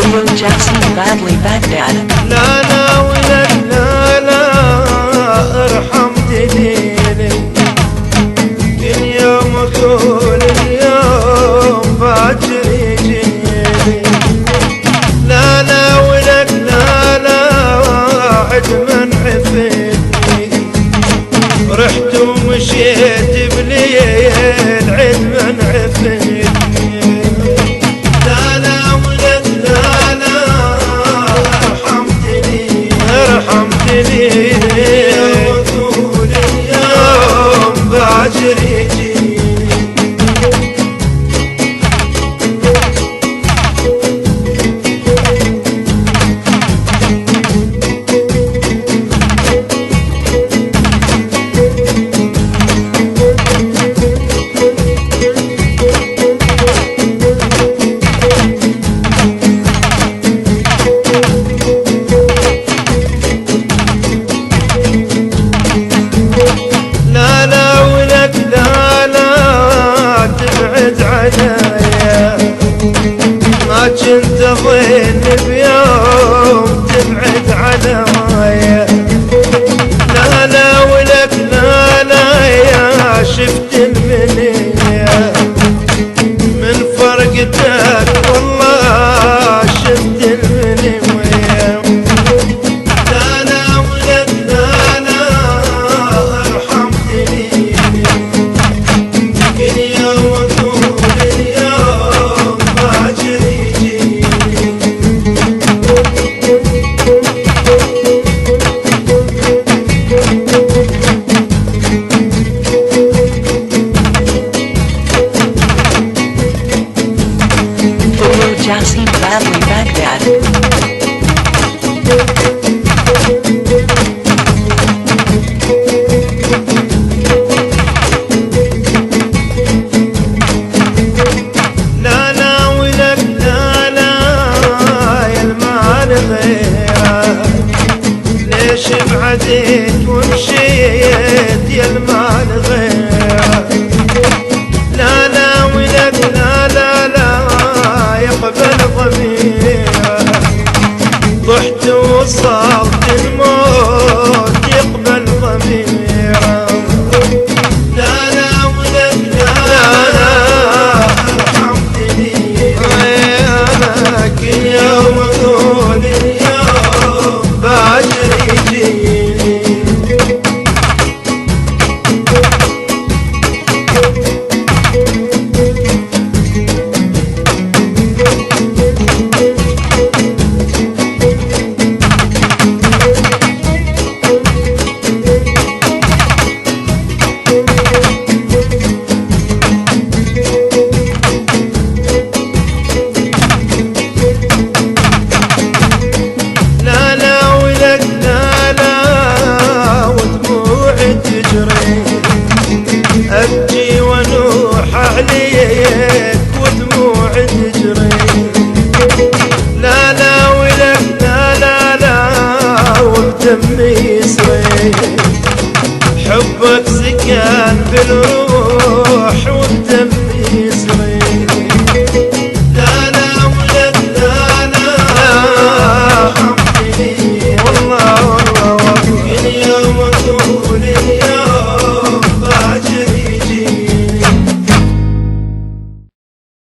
Video Jackson Badly Baghdad. لا لا ولا لا لا ارحم دليلي كل يوم اقول اليوم باكر يجيلي لا لا ولا لا لا عد من عفتني رحت ومشيت بليل عد من عفتني وطول اليوم باكر يجيني ما كنت اظن بيوم تبعد عنايا لا لا ولك لا لا يا شفت المنية من فرقتك والله شفت المنية لا لا ولك لا لا ارحم دليلي كل يوم طول اليوم باكر يجيني Video Jackson Badly Baghdad.